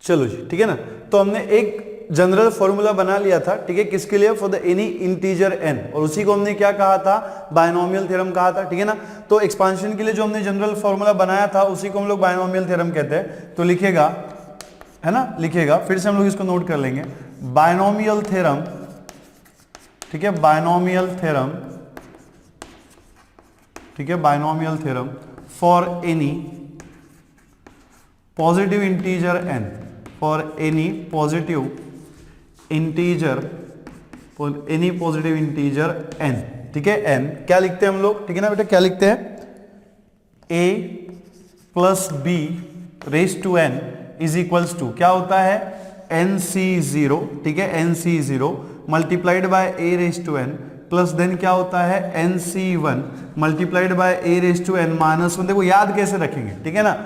चलो जी, ठीक है ना। तो हमने एक जनरल फॉर्मूला बना लिया था, ठीक है, किसके लिए, for the any integer n, और उसी को हमने क्या कहा था, बायनोमियल थ्योरम कहा था, ठीक है ना। तो एक्सपांशन के लिए जो हमने जनरल फॉर्मूला बनाया था उसी को हम लोग बायनोमियल थ्योरम कहते हैं। तो लिखेगा, है ना, लिखेगा, फिर से हम लोग इसको नोट कर लेंगे, बायनोमियल थ्योरम, ठीक है, बायनोमियल थ्योरम, ठीक है, binomial theorem for any positive integer n, for any positive integer, for any positive integer n, ठीक है, n क्या लिखते हैं हम लोग, ठीक है ना बेटा, क्या लिखते हैं, a plus b raise to n is equals to क्या होता है, nc0, ठीक है, nc0 multiplied by a raise to n plus then क्या होता है, nc1 multiplied by a raise to n minus 1। देखो याद कैसे रखेंगे, ठीक है ना,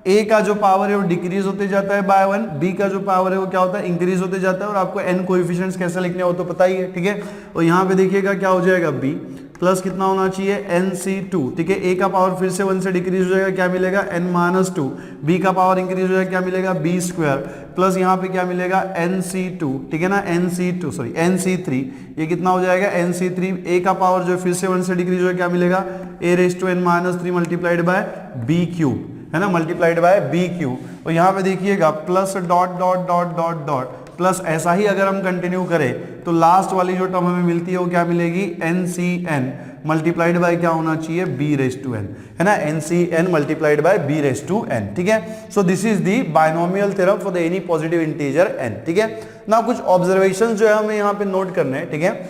a का जो पावर है वो डिक्रीज होते जाता है बाय 1, b का जो पावर है वो क्या होता है, इंक्रीज होते जाता है, और आपको n कोएफिशिएंट्स कैसे लिखने हो तो पता ही है, ठीक है। और यहाँ पे देखिएगा क्या हो जाएगा, b प्लस कितना होना चाहिए, nc2, ठीक है, a का पावर फिर से 1 से डिक्रीज हो जाएगा, क्या मिलेगा, n-2, b का पावर इंक्रीज हो जाएगा, क्या मिलेगा, b स्क्वायर, प्लस यहाँ पे क्या मिलेगा, nc2, ठीक है ना, nc3, ये कितना हो जाएगा, nc3, a का पावर जो फिर से 1 से डिक्रीज हो जाएगा, क्या मिलेगा, a raise to n-3 multiplied by b cube, है ना, मल्टीप्लाइड बाय बी क्यू। और यहाँ पे देखिएगा plus dot dot dot dot dot plus, ऐसा ही अगर हम कंटिन्यू करें तो लास्ट वाली जो टर्म हमें मिलती है वो क्या मिलेगी, NCN मल्टीप्लाइड बाय क्या होना चाहिए, b रेज टू n, है ना, NCN multiplied by b raise to n, ठीक है। So this is the binomial theorem for the any positive integer n, ठीक है ना। कुछ ऑब्जर्वेशंस जो है हमें यहाँ पे नोट करने हैं, ठीक है।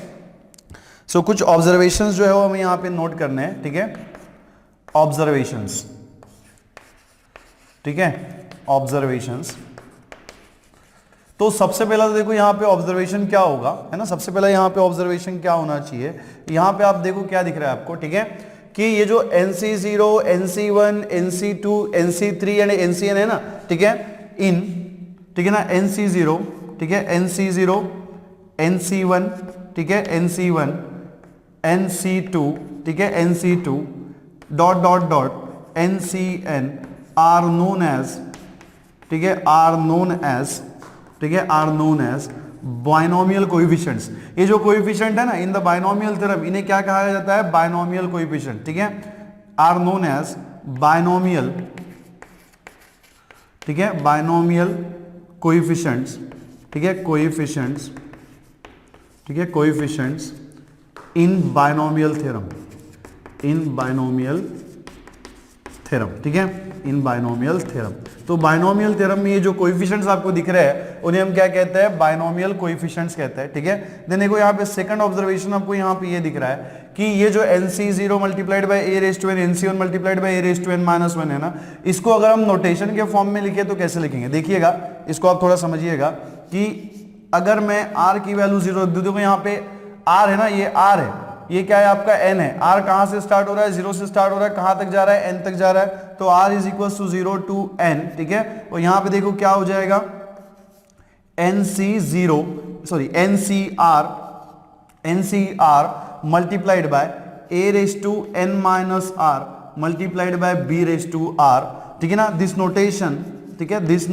सो कुछ ऑब्जर्वेशंस जो है वो हमें यहाँ पे नोट करने हैं, ठीक है, ऑब्जर्वेशंस, ठीक है, ऑब्जर्वेशंस। तो सबसे पहला तो देखो यहाँ पे ऑब्जर्वेशन क्या होगा, है ना, सबसे पहला यहाँ पे ऑब्जर्वेशन क्या होना चाहिए, यहाँ पे आप देखो क्या दिख रहा है आपको, ठीक है, कि ये जो NC0, NC1, NC2, NC3 and NCN है ना, ठीक है, इन, ठीक है ना, NC0, ठीक है, NC0, NC1, ठीक है, NC1, NC2, ठीक है, NC2 dot dot dot NCN are known as, ठीक है, आर नोन एज, ठीक है, are known as binomial coefficients. ये जो कोएफिशिएंट है ना इन द बायनोमियल थ्योरम, इन्हें क्या कहा जाता है, बायनोमियल कोएफिशिएंट, ठीक है, आर नोन एज बायनोमियल, ठीक है, बायनोमियल कोएफिशिएंट्स, ठीक है, कोएफिशिएंट्स, ठीक है, कोएफिशिएंट्स इन बायनोमियल थ्योरम, इन बायनोमियल थ्योरम, ठीक है, इन बायनोमियल थ्योरम। तो बायनोमियल थ्योरम में ये जो कोएफिशिएंट्स आपको दिख रहे हैं उन्हें हम क्या कहते हैं, बायनोमियल कोएफिशिएंट्स कहते हैं, ठीक है। देन देखो यहाँ पे सेकंड ऑब्जर्वेशन आपको यहाँ पे ये दिख रहा है कि ये जो NC0 multiplied by a raise to n, NC1 multiplied by a raise to n-1 है ना, इसको अगर हम नोटेशन के फॉर्म में लिखे तो कैसे लिखेंगे, देखिएगा, इसको आप थोड़ा समझिएगा कि अगर मैं r की वैल्यू 0 रख दूं, देखो यहाँ पे r है ना, ये r है, ये क्या है आपका n है, r कहां से स्टार्ट हो रहा है, 0 से स्टार्ट हो रहा है, कहां तक जा रहा है, n तक जा रहा है, तो r is equal to 0 to n, ठीक है। और यहां पे देखो क्या हो जाएगा, NC0 sorry NCR multiplied by a raise to n-r multiplied by b raise to r, ठीक है ना। दिस नोटेशन, ठीक है, दिस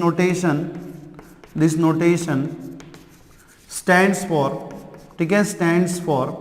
नोटेशन स्टैंड्स फॉर, ठीक है, स्टैंड्स फॉर,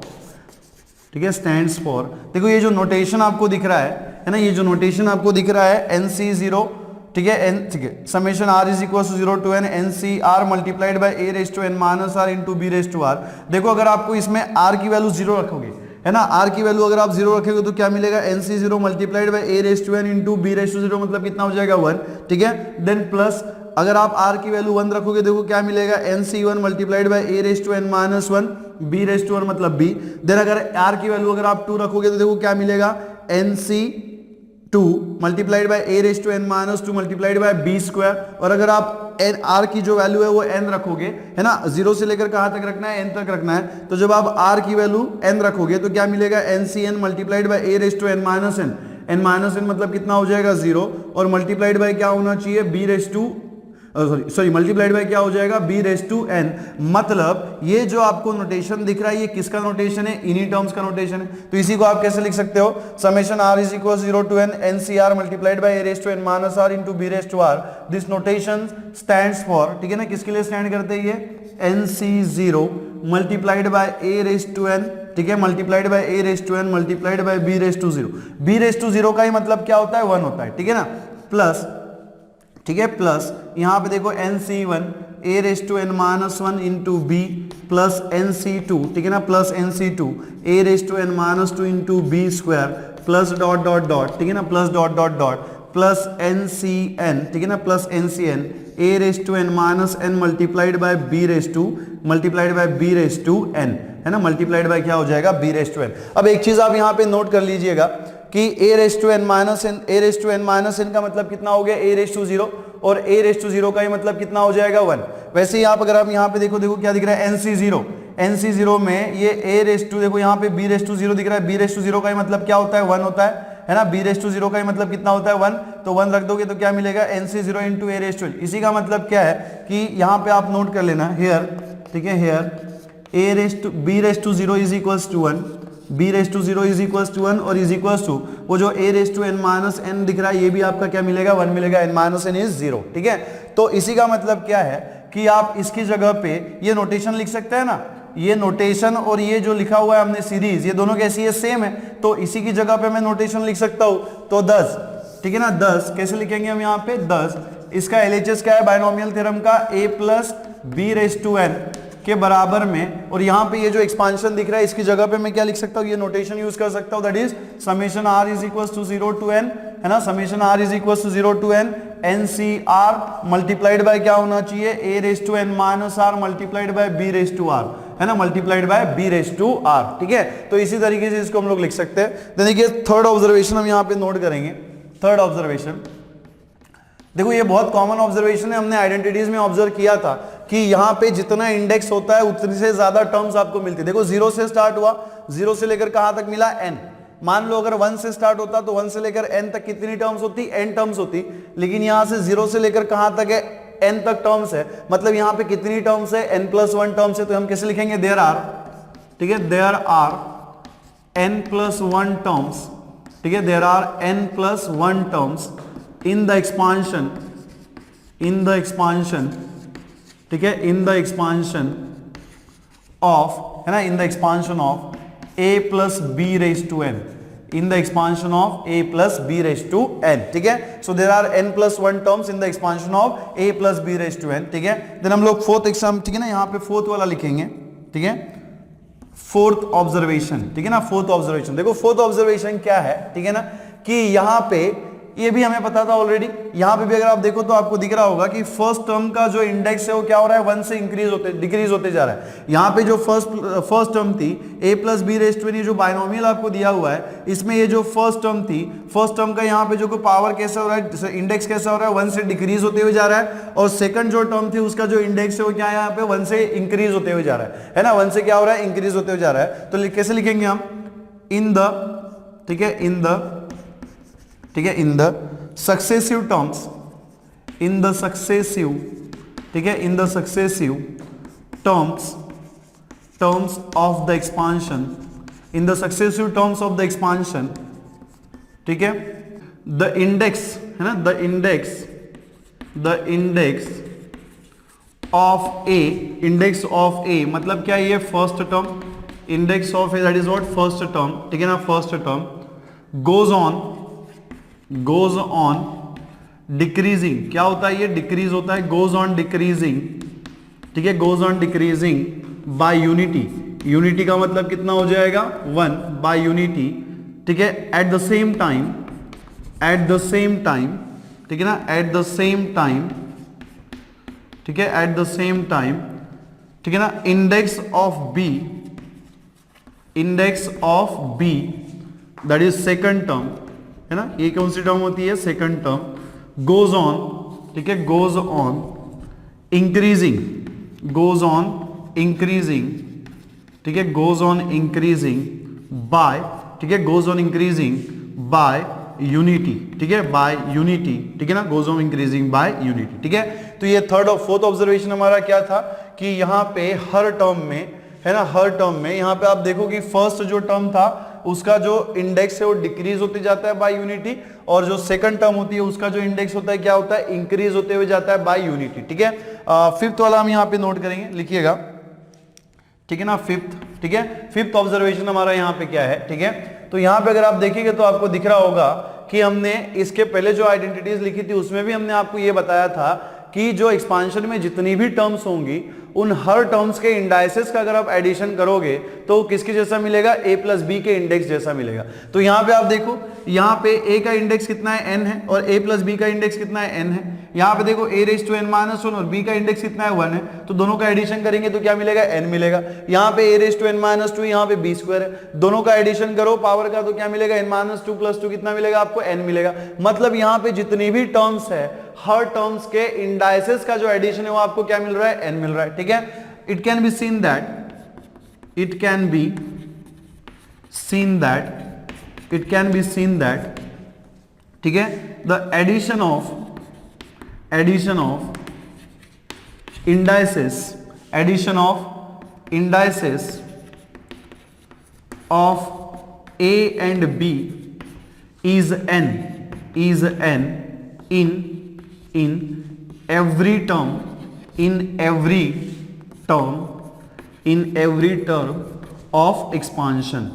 ठीक है, स्टैंड्स फॉर, देखो ये जो नोटेशन आपको दिख रहा है ना, ये जो नोटेशन आपको दिख रहा है NC0, ठीक है, n, ठीक है, summation r is equal to 0 to n NCR multiplied by a raise to n-r into b raise to r। देखो अगर आपको इसमें r की वैल्यू 0 रखोगे, है ना, r की वैल्यू अगर आप 0 रखोगे तो क्या मिलेगा, NC0 multiplied by a raise to n into b raise to 0 मतलब कितना हो जाएगा, 1, ठीक है। देन प्लस अगर आप r की वैल्यू 1 रखोगे, देखो क्या मिलेगा, NC1 multiplied by a raise to n-1 b raise to 1 मतलब b। देन अगर r की वैल्यू अगर आप 2 रखोगे तो देखो क्या मिलेगा, NC2 multiplied by a raise to n-2 multiplied by b square. और अगर आप r की जो वैल्यू है वो n रखोगे, है ना, 0 से लेकर कहां तक रखना है, n तक रखना है, तो जब आप r की वैल्यू n रखोगे तो क्या मिलेगा, NCN multiplied by a raise to n-n मतलब कितना हो जाएगा, 0, और मल्टीप्लाइड बाय क्या होना चाहिए, b raise to sorry multiplied by क्या हो जाएगा, b रेज टू n। मतलब ये जो आपको नोटेशन दिख रहा है ये किसका नोटेशन है, इन्हीं टर्म्स का नोटेशन है। तो इसी को आप कैसे लिख सकते हो, summation r is equal 0 to n ncr multiplied by a raise to n minus r into b raise to r। This notation stands for, ठीक है ना, किसके लिए स्टैंड करते हैं ये, nc0 multiplied by a raise to n, ठीक है, multiplied by a raise to n multiplied by b raise to 0। b raise to 0 का ही मतलब क्या होता है, 1 होता है, ठीक है ना, प्लस, ठीक है, प्लस यहां पे देखो nc1 a raise to n minus 1 into b plus nc2, ठीक है ना, plus nc2 a raise to n minus 2 into b square plus dot dot dot, ठीक है ना, plus dot dot dot plus ncn, ठीक है ना, plus ncn a raise to n minus n multiplied by b raise to n, है ना, multiplied by क्या हो जाएगा, b रेज टू n। अब एक चीज आप यहां पे नोट कर लीजिएगा कि a raise to n minus n का मतलब कितना हो गया, a रेज टू 0, और a रेज टू 0 का ही मतलब कितना हो जाएगा, 1। वैसे ही आप अगर आप यहाँ पे देखो क्या दिख रहा है, nc0 में ये a रेज टू, देखो यहाँ पे b रेज टू 0 दिख रहा है, b रेज टू 0 का ही मतलब क्या होता है, 1 होता है ना, b रेज टू 0 का ही मतलब कितना होता है, 1। तो 1 रख दोगे तो क्या मिलेगा, nc0 into a raise to. इसी का मतलब क्या है कि यहाँ पे आप नोट कर लेना हेयर, ठीक है, here b raise to 0 is equals to 1, b raise to 0 is equals to 1 और इज इक्वल्स टू वो जो a raise to n minus n दिख रहा है ये भी आपका क्या मिलेगा, 1 मिलेगा, n माइनस n इज 0, ठीक है। तो इसी का मतलब क्या है कि आप इसकी जगह पे ये नोटेशन लिख सकते हैं ना, ये नोटेशन और ये जो लिखा हुआ है हमने सीरीज, ये दोनों कैसी है, सेम है। तो इसी की जगह पे मैं नोटेशन लिख सकता हूं, तो 10, ठीक है ना, 10 कैसे लिखेंगे हम यहाँ पे, 10 इसका LHS क्या है, बायनोमियल थ्योरम का a plus b raise to n के बराबर में, और यहाँ पे ये जो एक्सपांशन दिख रहा है इसकी जगह पे मैं क्या लिख सकता हूँ, ये नोटेशन यूज कर सकता हूँ, that is summation r is equals to 0 to n, है ना, summation r is equals to 0 to n ncr multiplied by क्या होना चाहिए, a raise to n minus r multiplied by b raise to r, है ना, multiplied by b raise to r, ठीक है। तो इसी तरीके से इसको हम लोग लिख सकते हैं। देखिए थर्ड ऑब्जर्वेशन हम यहाँ पे नोट करेंगे। थर्ड ऑब्जर्वेशन देखो ये बहुत कॉमन ऑब्जर्वेशन है, हमने आइडेंटिटीज में ऑब्जर्व किया था कि यहाँ पे जितना इंडेक्स होता है उतने से ज्यादा टर्म्स आपको मिलती है। देखो 0 से स्टार्ट हुआ, 0 से लेकर कहां तक मिला, n। मान लो अगर 1 से स्टार्ट होता तो 1 से लेकर n तक कितनी टर्म्स होती, n टर्म्स होती, लेकिन यहां से 0 से लेकर कहां तक है, n तक टर्म्स है, मतलब यहां पे कितनी टर्म्स है, n+1 टर्म्स है। तो हम कैसे लिखेंगे, देयर आर, ठीक है, देयर आर n+1 टर्म्स, ठीक है, there are n+1 terms in the expansion, ठीक है, in the expansion of, है ना, in the expansion of a plus b raised to n, in the expansion of a plus b raised to n, ठीक है। so there are n+1 terms in the expansion of a plus b raised to n, ठीक है। then हम लोग fourth exam, ठीक है ना, यहाँ पे फोर्थ वाला लिखेंगे, ठीक है, फोर्थ ऑब्जर्वेशन, ठीक है ना, फोर्थ ऑब्जर्वेशन। देखो फोर्थ ऑब्जर्वेशन क्या है, ठीक है ना, कि यहाँ पे ये भी हमें पता था ऑलरेडी, यहां पे भी अगर आप देखो तो आपको दिख रहा होगा कि फर्स्ट टर्म का जो इंडेक्स है वो क्या हो रहा है, 1 से डिक्रीज होते जा रहा है। यहां पे जो फर्स्ट टर्म थी a plus b raise to n, ये जो बायनोमियल आपको दिया हुआ है इसमें ये जो फर्स्ट टर्म थी, फर्स्ट टर्म का यहाँ पे जो पावर कैसा हो रहा है, इंडेक्स कैसा हो रहा है, 1 से डिक्रीज होते हुए जा रहा है, और सेकंड जो टर्म थी उसका जो इंडेक्स है वो क्या है, यहाँ पे 1 से इंक्रीज होते हुए जा रहा है ना, 1 से क्या हो रहा है, इंक्रीज होते हुए जा रहा है। तो कैसे लिखेंगे हम, इन द, ठीक है, इन द, ठीक है, in the successive terms, in the successive, ठीक है, in the successive terms of the expansion, in the successive terms of the expansion, ठीक है, the index, है ना, the index of a मतलब क्या, ये first term, index of a, that is what, first term, ठीक है ना, first term goes on decreasing, क्या होता है, ये डिक्रीज होता है, goes on decreasing, ठीक है, goes on decreasing by unity का मतलब कितना हो जाएगा, 1 by unity, ठीक है, at the same time, ठीक है ना, at the same time, ठीक है, at the same time, ठीक है ना, index of b that is second term, है ना, ये कौन सी टर्म होती है, सेकंड टर्म, गोज ऑन, ठीक है, गोज ऑन इंक्रीजिंग, ठीक है, गोज ऑन इंक्रीजिंग बाय, ठीक है, goes on increasing by unity, ठीक है, बाय यूनिटी, ठीक है ना, goes on increasing by unity, ठीक है। तो ये थर्ड और फोर्थ ऑब्जर्वेशन हमारा क्या था कि यहाँ पे हर टर्म में, है ना, हर टर्म में यहाँ पे आप देखो कि फर्स्ट जो टर्म था उसका जो इंडेक्स है वो डिक्रीज होते जाता है बाय यूनिटी, और जो सेकंड टर्म होती है उसका जो इंडेक्स होता है क्या होता है, इंक्रीज होते हुए जाता है बाय यूनिटी। ठीक है, फिफ्थ वाला हम यहाँ पे नोट करेंगे, लिखिएगा, ठीक है ना, फिफ्थ। ठीक है, फिफ्थ ऑब्जर्वेशन हमारा यहाँ पे क्या है, ठीक है, तो यहाँ पे अगर आप देखेंगे तो आपको दिख रहा होगा कि हमने इसके पहले जो आइडेंटिटीज लिखी थी उसमें भी हमने आपको ये बताया था कि जो एक्सपांशन में जितनी भी टर्म्स होंगी उन हर टर्म्स के इंडाइसेस का अगर आप एडिशन करोगे तो किसके जैसा मिलेगा, a प्लस बी के इंडेक्स जैसा मिलेगा। तो यहाँ पे आप देखो, यहाँ पे a का इंडेक्स कितना है, n है, और a प्लस बी का इंडेक्स कितना है, n है। यहाँ पे देखो a raise to n minus 1 और b का इंडेक्स कितना है, 1 है, तो दोनों का एडिशन करेंगे तो क्या मिलेगा, n मिलेगा। यहाँ पे a raise to n minus 2, यहाँ पे b स्क्वायर है, दोनों का एडिशन करो पावर का तो क्या मिलेगा, n माइनस 2 प्लस 2 कितना मिलेगा आपको, n मिलेगा। मतलब यहाँ पे जितनी भी टर्म्स है हर टर्म्स के इंडाइसेस का जो एडिशन है वो आपको क्या मिल रहा है, n मिल रहा है। ठीक है, it can be seen that ठीक है, the addition of indices of a and b is n in every term of expansion,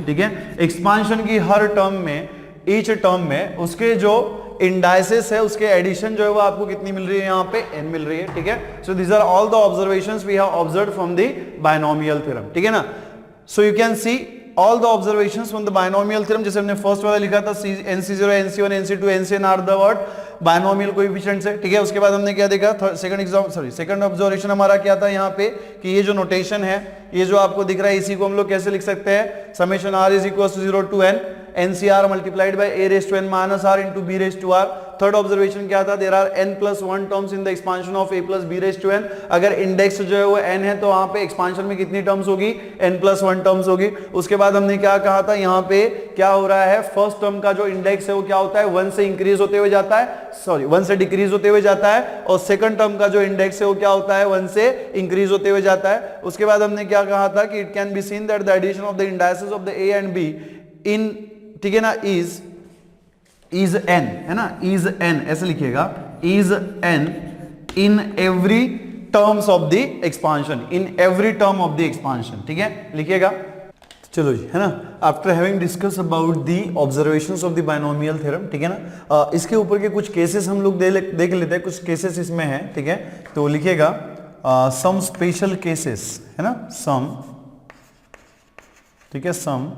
ठीक है, एक्सपांशन की हर टर्म में, ईच टर्म में उसके जो इंडाइसेस है उसके एडिशन जो है वो आपको कितनी मिल रही है, यहाँ पे n मिल रही है। ठीक है, so these are all the observations we have observed from the binomial theorem. ठीक है ना, so you can see all the observations from the binomial theorem, जैसे हमने फर्स्ट वाला लिखा था NC0 NC1 NC2 NCn are the word binomial coefficients है। ठीक है, उसके बाद हमने क्या देखा, सेकंड ऑब्जर्वेशन हमारा क्या था यहाँ पे कि ये जो नोटेशन है, ये जो आपको दिख रहा है, इसी को हम लोग कैसे लिख सकते हैं, summation r is equal to 0 to n NCR multiplied by a raise to n minus r into b raise to r। Third observation क्या था, there are n plus 1 terms in the expansion of a plus b raise to n। अगर index जो है वो n है तो वहां पे एक्सपांशन में कितनी टर्म्स होगी, n प्लस 1 टर्म्स होगी। उसके बाद हमने क्या कहा था, यहाँ पे क्या हो रहा है, फर्स्ट टर्म का जो इंडेक्स है वो क्या होता है, 1 से इंक्रीज होते हुए जाता है, 1 से डिक्रीज होते हुए जाता है, और सेकंड टर्म का जो इंडेक्स है वो क्या होता है, 1 से इंक्रीज होते हुए जाता है। उसके बाद हमने क्या कहा था कि it can be seen that the addition of the indices of the a and b in, ठीक है ना, इज n, है ना, इज n, ऐसे लिखिएगा, is n in every terms of the expansion, in every term of the expansion. ठीक है, लिखिएगा। चलो जी, है ना, after having discuss about the observations of the binomial theorem, ठीक है ना, इसके ऊपर के कुछ केसेस हम लोग देख लेते हैं, कुछ केसेस इसमें हैं। ठीक है, तो लिखिएगा सम स्पेशल केसेस, है ना, सम, ठीक है, सम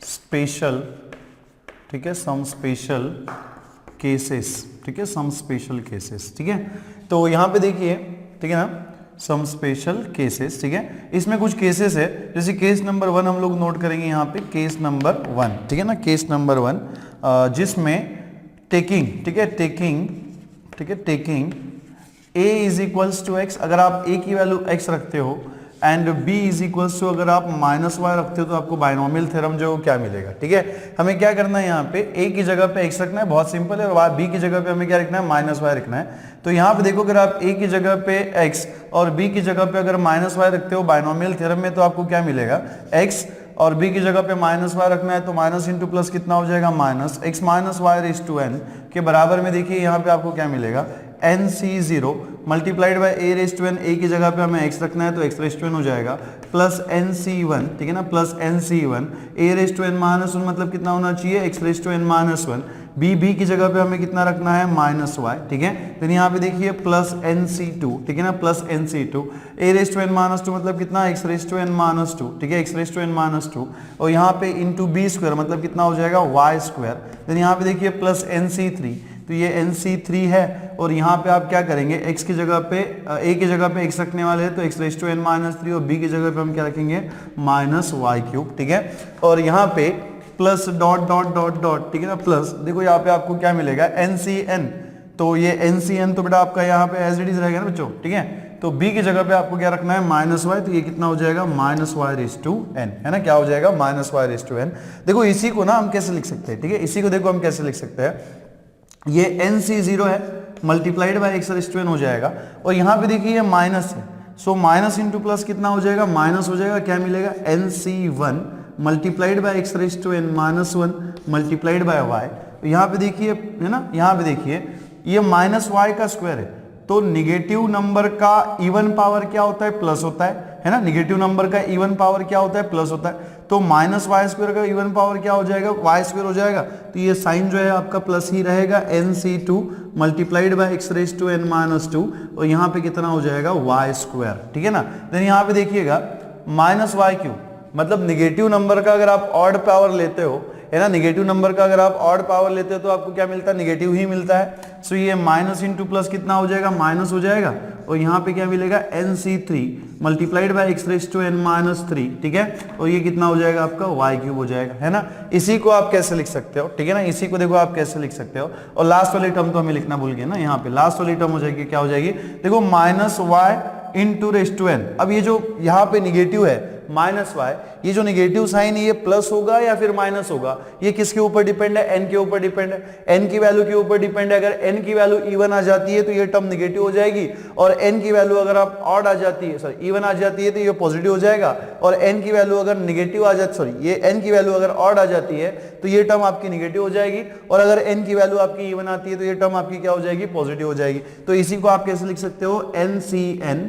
स्पेशल, ठीक है, सम स्पेशल केसेस, ठीक है, सम स्पेशल केसेस। ठीक है, तो यहां पे देखिए, ठीक है ना, सम स्पेशल केसेस। ठीक है, इसमें कुछ केसेस है, जैसे केस नंबर 1 हम लोग नोट करेंगे यहाँ पे, केस नंबर 1, ठीक है ना, केस नंबर 1 जिसमें टेकिंग, ठीक है, taking a is equals to x, अगर आप a की वैल्यू x रखते हो and b is equals to अगर आप माइनस y रखते हो तो आपको बायनोमियल थ्योरम जो क्या मिलेगा। ठीक है, हमें क्या करना है, यहाँ पे a की जगह पे x रखना है, बहुत सिंपल है, और b की जगह पे हमें क्या रखना है, माइनस y रखना है। तो यहाँ पे देखो, अगर आप a की जगह पे x और b की जगह पे अगर माइनस y रखते हो बायनोमियल थ्योरम में तो आपको क्या मिलेगा, x और b की जगह पे माइनस y रखना है तो माइनस इंटू प्लस कितना हो जाएगा, minus x minus y raise to n के बराबर में देखिए यहाँ पे आपको क्या मिलेगा, NC0 multiplied by a raise to n, a की जगह पे हमें x रखना है तो x रेज टू n हो जाएगा, प्लस NC1, ठीक है ना, plus NC1 a raise to n minus 1 मतलब कितना होना चाहिए, x raise to n minus 1। b की जगह पे हमें कितना रखना है, माइनस y। ठीक है, फिर यहाँ पे देखिए प्लस NC2, ठीक है ना, plus NC2 a raise to n minus 2 मतलब कितना, x raise to n minus 2, ठीक है, x raise to n minus 2, और यहाँ पे इंटू b स्क्वायर मतलब कितना हो जाएगा, y स्क्वायर। फिर यहाँ पे देखिए प्लस NC3, तो ये NC3 है, और यहाँ पे आप क्या करेंगे, x की जगह पे a की जगह पे x रखने वाले हैं तो x raise to n minus 3, और b की जगह पे हम क्या रखेंगे, माइनस y क्यूब। ठीक है, और यहाँ पे plus dot dot dot dot, ठीक है ना, प्लस देखो यहाँ पे आपको क्या मिलेगा, NCn, तो ये NCn तो बेटा आपका यहाँ पे एज इट इज रहेगा ना बच्चों। ठीक है, तो b की जगह पे आपको क्या रखना है, माइनस y, तो ये कितना हो जाएगा, minus y raise to n, है ना, क्या हो जाएगा, minus y raise to n। देखो इसी को ना हम कैसे लिख सकते हैं, ठीक है, इसी को देखो हम कैसे लिख सकते हैं, ये NC0 है multiplied by x raise to n हो जाएगा, और यहाँ पे देखिए ये माइनस है, सो माइनस इंटू प्लस कितना हो जाएगा, माइनस हो जाएगा, क्या मिलेगा, NC1 multiplied by x raise to n minus 1 multiplied by y. यहाँ पे देखिए है ना, यहाँ पे देखिए ये माइनस वाई का स्क्वायर है, तो निगेटिव नंबर का इवन पावर क्या होता है, प्लस होता है ना, निगेटिव नंबर का इवन पावर क्या होता है, प्लस होता है, तो माइनस वाई स्क्वायर का इवन पावर क्या हो जाएगा, वाई स्क्वायर हो जाएगा, तो ये साइन जो है आपका प्लस ही रहेगा, NC2 multiplied by x raise to n minus 2, और यहाँ पे कितना हो जाएगा, वाई स्क्वायर, ठीक है ना। देन यहाँ पे देखिएगा माइनस वाई क्यू, मतलब निगेटिव नंबर का अगर आप ऑड पावर लेते हो, है ना, निगेटिव नंबर का अगर आप ऑड पावर लेते हो तो आपको क्या मिलता है, निगेटिव ही मिलता है, सो ये माइनस इंटू प्लस कितना हो जाएगा, माइनस हो जाएगा, और यहाँ पे क्या मिलेगा, NC3 multiplied by x raise to n minus 3, ठीक है, और ये कितना हो जाएगा आपका, वाई क्यूब हो जाएगा, है ना। इसी को आप कैसे लिख सकते हो, ठीक है ना, इसी को देखो आप कैसे लिख सकते हो, और लास्ट वाली टर्म तो हमें लिखना भूल गए ना, यहाँ पे लास्ट वाली टर्म हो जाएगी, क्या हो जाएगी, देखो minus y into raise to n. अब ये जो यहाँ पे निगेटिव है माइनस वाई, ये जो निगेटिव साइन है ये प्लस होगा या फिर माइनस होगा, ये किसके ऊपर डिपेंड है, n के ऊपर डिपेंड है, n की वैल्यू के ऊपर डिपेंड है। अगर n की वैल्यू इवन आ जाती है तो ये टर्म निगेटिव हो जाएगी, और n की वैल्यू अगर आप ऑड आ जाती है, सॉरी इवन आ जाती है तो ये पॉजिटिव हो जाएगा, और n की वैल्यू अगर निगेटिव आ जाती, सॉरी ये n की वैल्यू अगर ऑड आ जाती है तो ये टर्म आपकी निगेटिव हो जाएगी, और अगर n की वैल्यू आपकी इवन आती है तो ये टर्म आपकी क्या हो जाएगी, पॉजिटिव हो जाएगी। तो इसी को आप कैसे लिख सकते हो, NCN,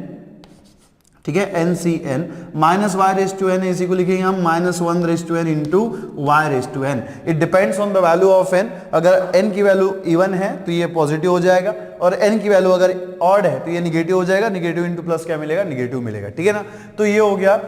ठीक है, NCN minus y raise to n, इसी को लिखेंगे हम minus 1 raise to n into y raise to n. It depends on the value of n, अगर n की वैल्यू इवन है तो ये पॉजिटिव हो जाएगा, और n की वैल्यू अगर ऑड है तो ये निगेटिव हो जाएगा, निगेटिव इंटू प्लस क्या मिलेगा, निगेटिव मिलेगा, ठीक है ना। तो ये हो गया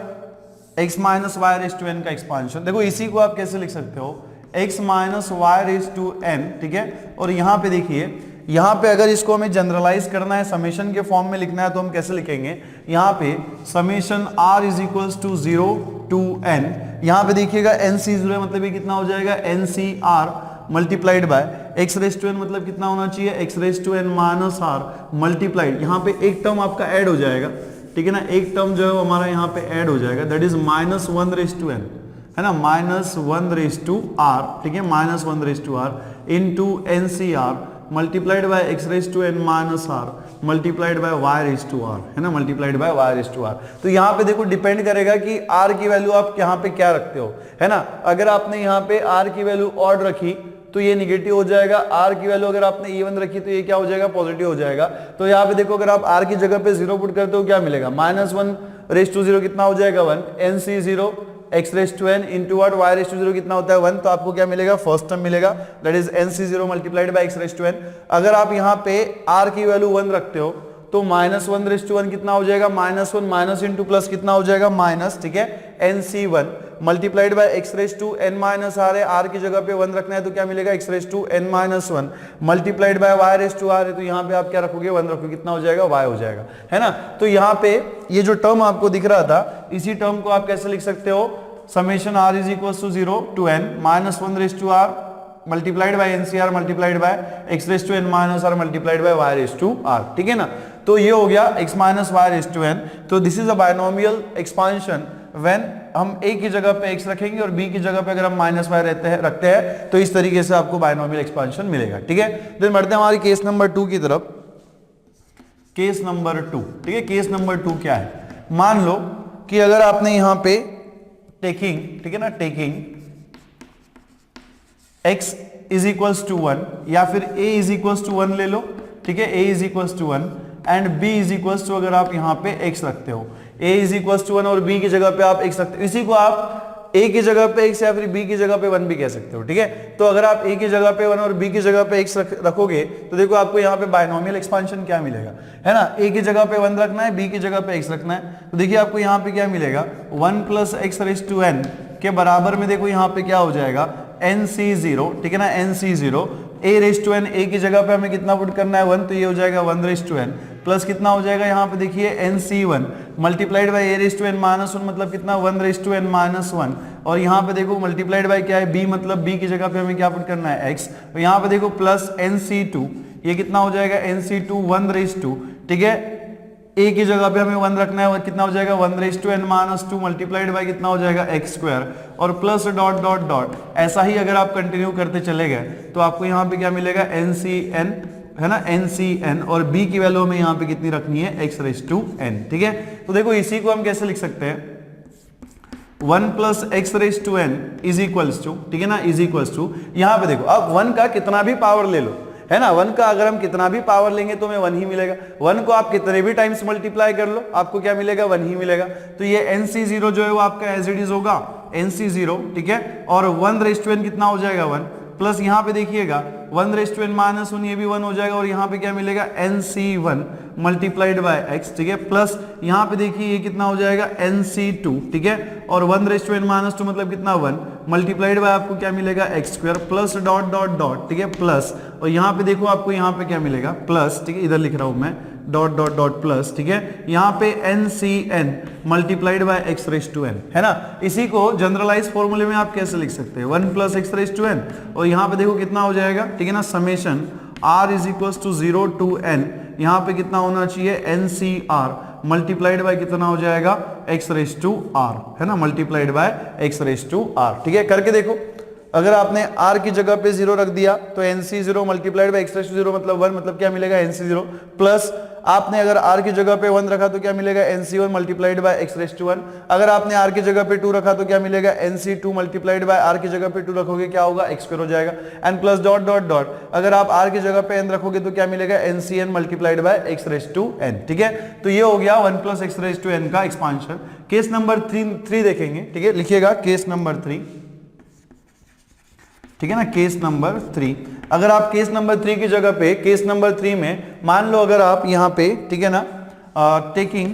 x minus y raise to n का एक्सपांशन। देखो इसी को आप कैसे लिख सकते हो, x minus y raise to n, ठीक है, और यहाँ पे देखिए, यहाँ पे अगर इसको हमें जनरलाइज करना है, समेशन के फॉर्म में लिखना है, तो हम कैसे लिखेंगे, यहाँ पे summation r is equals to 0 to n, यहाँ पे देखिएगा NC0 मतलब ये कितना हो जाएगा, NCR multiplied by x raise to n, मतलब कितना होना चाहिए, x raise to n minus r multiplied, यहाँ पे एक टर्म आपका ऐड हो जाएगा, ठीक है ना, एक टर्म जो है हमारा यहाँ पे ऐड हो जाएगा, that is minus 1 raise to n, है ना, माइनस 1 रेज टू r, ठीक है, minus 1 raise to r into NCR multiplied by x raise to n minus r multiplied by y raise to r, है ना, multiplied by y raise to r. तो यहाँ पे देखो डिपेंड करेगा कि आर की वैल्यू आप यहाँ पे क्या रखते हो, है ना। अगर आपने यहाँ पे आर की वैल्यू ऑड रखी तो ये निगेटिव हो जाएगा, आर की वैल्यू अगर आपने इवन रखी तो ये क्या हो जाएगा, पॉजिटिव हो जाएगा। तो यहाँ पे देखो अगर आप आर की जगह पे 0 पुट करते हो क्या मिलेगा, माइनस 1 रेज टू 0 कितना हो जाएगा 1, NC0 x raise to n into what y raise to 0 कितना होता है 1, तो आपको क्या मिलेगा, फर्स्ट टर्म मिलेगा, that is NC0 multiplied by x raise to n. अगर आप यहाँ पे r की वैल्यू 1 रखते हो तो माइनस 1 रेज टू 1 कितना हो जाएगा, माइनस 1 माइनस इंटू प्लस कितना हो जाएगा, माइनस, ठीक है, NC1 multiplied by x raise to n minus r है, आर की जगह पे 1 रखना है तो क्या मिलेगा, x raise to n minus 1 multiplied by y raise to r है, तो यहाँ पे आप क्या रखोगे, 1 रखोगे, कितना हो जाएगा, y हो जाएगा, है ना। तो यहाँ पे ये जो टर्म आपको दिख रहा था, इसी टर्म को आप कैसे लिख सकते हो, summation r is equal to 0 to n minus 1 raise to r multiplied by NCR multiplied by x raise to n minus r multiplied by y raise to r, ठीक है ना। तो ये हो गया x minus y raise to n. तो this is a binomial expansion when हम a की जगह पे x रखेंगे और b की जगह पे अगर हम माइनस वाई रखते हैं तो इस तरीके से आपको बायनोमियल एक्सपांशन मिलेगा, ठीक है। देन बढ़ते हैं हमारी केस नंबर 2 की तरफ। केस नंबर 2, ठीक है, केस नंबर 2 क्या है, मान लो कि अगर आपने यहाँ पे टेकिंग, ठीक है ना, taking x is equals to 1 या फिर a इज इक्वल्स टू 1 ले लो, ठीक है, a is equals to 1 and b is equals to, अगर आप यहाँ पे x रखते हो, a इज इक्वल्स टू 1 और b की जगह पे आप x रखते हो, इसी को आप a की जगह पे x या फिर b की जगह पे 1 भी कह सकते हो, ठीक है। तो अगर आप a की जगह पे 1 और b की जगह पे x रखोगे तो देखो आपको यहाँ पे बायनोमियल एक्सपांशन क्या मिलेगा, है ना, a की जगह पे 1 रखना है, b की जगह पे x रखना है, तो देखिए आपको यहाँ पे क्या मिलेगा, 1 plus x raise to n के बराबर में देखो यहाँ पे क्या हो जाएगा, NC0, ठीक है ना, NC0 a raise to n, a की जगह पे हमें कितना पुट करना है 1, तो ये हो जाएगा 1 रेज टू एन प्लस कितना हो जाएगा यहाँ पे देखिए NC1 multiplied by a raise to n minus 1 मतलब कितना 1 रेज टू एन माइनस 1, और यहाँ पे देखो मल्टीप्लाइड बाय क्या है b, मतलब b की जगह पे हमें क्या पुट करना है x, तो यहाँ पे देखो प्लस NC2, ये कितना हो जाएगा NC2 1 रेज टू, ठीक है, a की जगह पे हमें 1 रखना है, कितना हो जाएगा 1n-2 मल्टीप्लाइड बाय कितना हो जाएगा x² और प्लस डॉट डॉट डॉट। ऐसा ही अगर आप कंटिन्यू करते चले गए तो आपको यहाँ पे क्या मिलेगा ncn, है ना, ncn, और b की वैल्यू हमें यहाँ पे कितनी रखनी है x⁻n। ठीक है, तो देखो इसी को हम कैसे लिख सकते हैं 1 + x⁻n इज इक्वल्स टू, ठीक है ना, इज इक्वल्स टू, यहाँ पे देखो अब 1 का कितना भी पावर ले लो, है ना, 1 का अगर हम कितना भी पावर लेंगे तो हमें 1 ही मिलेगा। 1 को आप कितने भी टाइम्स मल्टीप्लाई कर लो आपको क्या मिलेगा 1 ही मिलेगा। तो ये nc0 जो है वो आपका एज इट इज होगा nc0, ठीक है, और 1n कितना हो जाएगा 1, प्लस यहाँ पे देखिएगा 1n-1 ये भी 1 हो जाएगा, और यहाँ पे क्या मिलेगा nc1 मल्टीप्लाइड बाय x, ठीक है, प्लस यहाँ पे देखिए ये कितना हो जाएगा nc2, ठीक है, और 1n-2 मतलब कितना 1 मल्टीप्लाइड बाय आपको क्या मिलेगा x² plus dot dot dot, ठीक है, प्लस, और यहाँ पे देखो आपको यहाँ पे क्या मिलेगा प्लस, ठीक है, इधर लिख रहा हूं मैं डॉट डॉट डॉट प्लस, ठीक है, यहाँ पे ncn मल्टीप्लाइड बाय x⁻n, है ना। इसी को जनरलाइज फॉर्मूले में आप कैसे लिख सकते हैं 1 + x⁻n, और यहाँ पे देखो कितना हो जाएगा, ठीक है ना, समेशन r = 0 to n, यहाँ पे कितना होना चाहिए ncr मल्टीप्लाइड बाय कितना हो जाएगा x⁻r, है ना, मल्टीप्लाइड बाय x⁻r। ठीक है, करके देखो, अगर आपने r की जगह पे 0 रख दिया तो nc0 मल्टीप्लाइड बाय x⁻0 मतलब 1, मतलब क्या मिलेगा nc0, प्लस आपने अगर r की जगह पे 1 रखा तो क्या मिलेगा nc1 मल्टीप्लाइड बाय x⁻1, अगर आपने r की जगह पे 2 रखा तो क्या मिलेगा nc2 मल्टीप्लाइड बाय r की जगह पे 2 रखोगे क्या होगा x² हो जाएगा, and plus dot dot dot, अगर आप r की जगह पे n रखोगे तो क्या मिलेगा ncn मल्टीप्लाइड बाय x⁻n। ठीक है, तो ये हो गया 1 + x⁻n का एक्सपांशन। केस नंबर 3 देखेंगे, ठीक है, लिखिएगा केस नंबर 3, ठीक है ना, केस नंबर 3। अगर आप केस नंबर 3 की जगह पे केस नंबर 3 में मान लो अगर आप यहां पे, ठीक है ना, टेकिंग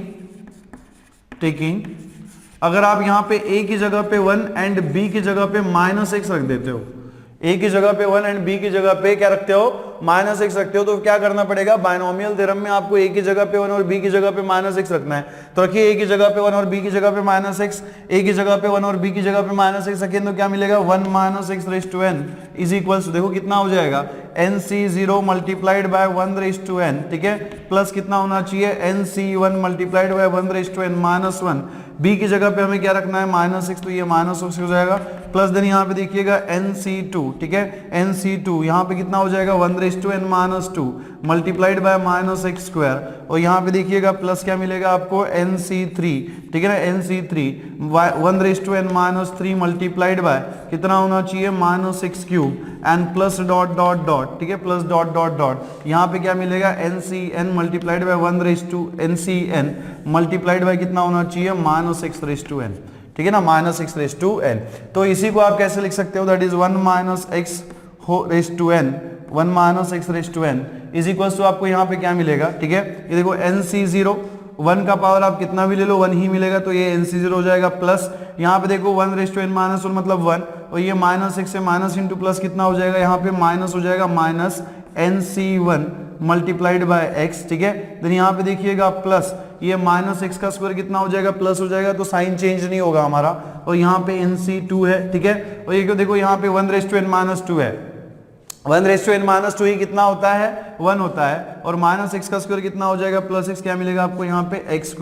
अगर आप यहां पे a की जगह पे 1 एंड b की जगह पे -x रख देते हो, a की जगह पे 1 एंड b की जगह पे क्या रखते हो -x रखते हो, तो क्या करना पड़ेगा बायनोमियल थ्योरम में आपको a की जगह पे 1 और b की जगह पे -x रखना है। तो रखिए a की जगह पे 1 और b की जगह पे -x, a की जगह पे 1 और b की जगह पे -x रखिए तो क्या मिलेगा 1 - x⁻n इज इक्वल्स टू, देखो कितना हो जाएगा nc0 मल्टीप्लाइड बाय 1n, ठीक है, प्लस कितना होना चाहिए nc1 multiplied bye 1n -1, b की जगह पे हमें क्या रखना है -x, तो ये -x हो जाएगा, प्लस देन यहाँ पे देखिएगा nc2, ठीक है, nc2 यहाँ पे कितना हो जाएगा 1n - 2 मल्टीप्लाइड बाय -x², और यहाँ पे देखिएगा प्लस क्या मिलेगा आपको nc3, ठीक है ना, nc3 1n - 3 मल्टीप्लाइड बाय कितना होना चाहिए -x³ and plus dot dot dot, ठीक है, प्लस डॉट डॉट डॉट, यहाँ पे क्या मिलेगा ncn multiplied bye ncn multiplied bye कितना होना चाहिए -x⁻n, ठीक है ना, -x⁻n। तो इसी को आप कैसे लिख सकते हो, that is 1 - x⁻n 1 - x⁻n is equals to आपको यहाँ पे क्या मिलेगा, ठीक है, ये देखो nc0 1 का पावर आप कितना भी ले लो 1 ही मिलेगा, तो ये nc0 हो जाएगा, प्लस यहाँ पे देखो 1n - 1 मतलब 1, और ये -x से माइनस इंटू प्लस कितना हो जाएगा, यहाँ पे माइनस हो जाएगा -nc1 मल्टीप्लाइड बाय x, ठीक है, देन यहाँ पे देखिएगा प्लस ये -x² कितना हो जाएगा प्लस हो जाएगा, तो साइन चेंज नहीं होगा हमारा, और यहाँ पे nc2 है, ठीक है, और ये देखो यहाँ पे 1n - 2 है, 1n - 2 ही कितना होता है 1 होता है, और -x² कितना हो जाएगा प्लस x, क्या मिलेगा आपको यहाँ पे x²,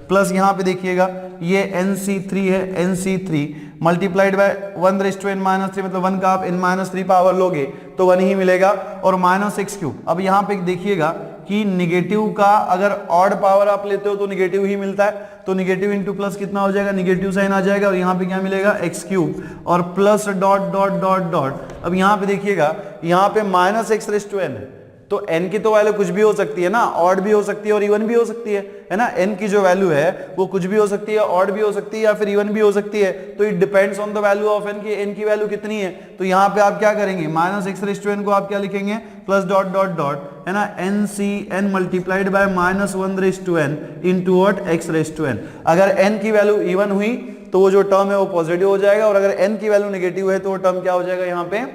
प्लस यहाँ पे देखिएगा ये nc3 है, nc3 मल्टीप्लाइड बाय 1n - 3 मतलब 1 का आप n-3 पावर लोगे तो 1 ही मिलेगा, और -x³। अब यहाँ पे देखिएगा कि निगेटिव का अगर ऑड पावर आप लेते हो तो निगेटिव ही मिलता है, तो निगेटिव इंटू प्लस कितना हो जाएगा निगेटिव साइन आ जाएगा, और यहाँ पे क्या मिलेगा x³ और plus dot dot dot dot. अब यहाँ पे देखिएगा यहाँ पे -x⁻n है, तो n की तो वैल्यू कुछ भी हो सकती है ना, ऑड भी हो सकती है और इवन भी हो सकती है ना, n की जो वैल्यू है वो कुछ भी हो सकती है, ऑड भी हो सकती है या फिर इवन भी हो सकती है, तो it depends on the value of n की n की वैल्यू कितनी है। तो यहाँ पे आप क्या करेंगे -x⁻n को आप क्या लिखेंगे प्लस डॉट डॉट डॉट, है ना, ncn multiplied bye -1n into what x⁻n। अगर n की वैल्यू इवन हुई तो वो जो टर्म है वो पॉजिटिव हो जाएगा, और अगर n की वैल्यू नेगेटिव है तो वो टर्म क्या हो जाएगा यहाँ पे,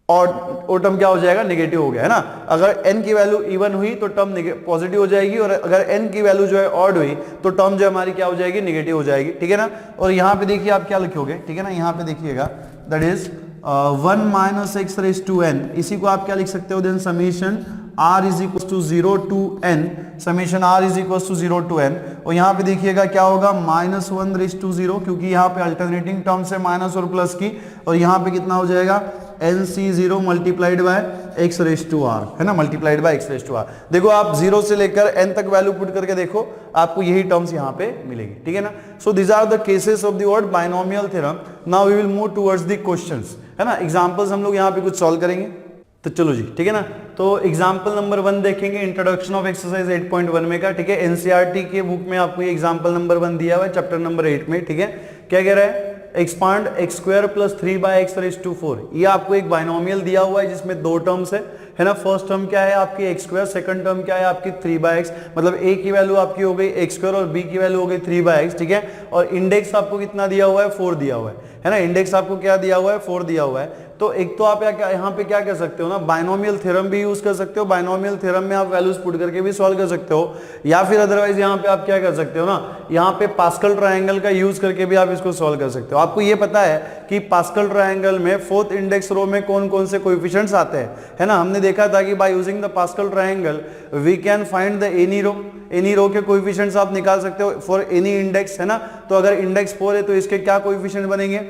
और वो टर्म क्या हो जाएगा नेगेटिव हो गया, है ना। अगर n की वैल्यू इवन हुई तो टर्म पॉजिटिव हो जाएगी, और अगर n की वैल्यू जो है ऑड हुई तो टर्म जो हमारी क्या हो जाएगी नेगेटिव हो जाएगी, ठीक है ना। और यहाँ पे देखिए आप क्या लिखोगे, ठीक है ना, यहाँ पे देखिएगा दैट इज 1 - x⁻n, इसी को आप क्या लिख सकते हो then summation r is equal to 0 to n, summation r is equal to 0 to n, और यहाँ पे देखिएगा क्या होगा -1 रेज टू 0, क्योंकि यहाँ पे अल्टरनेटिंग टर्म्स है माइनस और प्लस की, और यहाँ पे कितना हो जाएगा nc0 multiplied by x raise to r, है ना, multiplied by x raise to r। देखो आप 0 से लेकर n तक वैल्यू पुट करके देखो, आपको यही टर्म्स यहाँ पे मिलेगी, ठीक है ना। So this are the cases of the word binomial theorem. Now we will move towards the questions, है ना। एग्जांपल्स हम लोग यहाँ पे कुछ सॉल्व करेंगे, तो चलो जी, ठीक है ना। तो एग्जांपल नंबर 1 देखेंगे, इंट्रोडक्शन ऑफ एक्सरसाइज 8.1 में का, ठीक है। एनसीईआरटी के बुक में आपको ये एग्जांपल नंबर 1 दिया हुआ है, चैप्टर नंबर 8 में, ठीक है। क्या कह रहा है, expand x square plus 3/x raise to 4। ये आपको एक बाइनोमियल दिया हुआ है जिसमें दो टर्म्स है ना। फर्स्ट टर्म क्या है आपकी x स्क्वायर, सेकंड टर्म क्या है आपकी 3/x, मतलब a की वैल्यू आपकी हो गई x स्क्वायर और b की वैल्यू हो गई 3/x, ठीक है। और इंडेक्स आपको कितना दिया हुआ है, 4 दिया हुआ है ना। इंडेक्स आपको क्या दिया हुआ है, 4 दिया हुआ है। तो एक तो आप यहाँ पे क्या कर सकते हो ना, बाइनोमियल थ्योरम भी यूज कर सकते हो, बाइनोमियल थ्योरम में आप वैल्यूज पुट करके भी सॉल्व कर सकते हो, या फिर अदरवाइज यहाँ पे आप क्या कर सकते हो ना, यहाँ पे पास्कल ट्रायंगल का यूज करके भी आप इसको सॉल्व कर सकते हो। आपको ये पता है कि पास्कल ट्रायंगल में फोर्थ इंडेक्स रो में कौन कौन से कोएफिशिएंट्स आते हैं, है ना। हमने देखा था कि by using the Pascal triangle we can find the any row, any row के कोएफिशिएंट्स आप निकाल सकते हो फॉर एनी इंडेक्स, है ना। तो अगर इंडेक्स 4 है तो इसके क्या कोएफिशिएंट बनेंगे,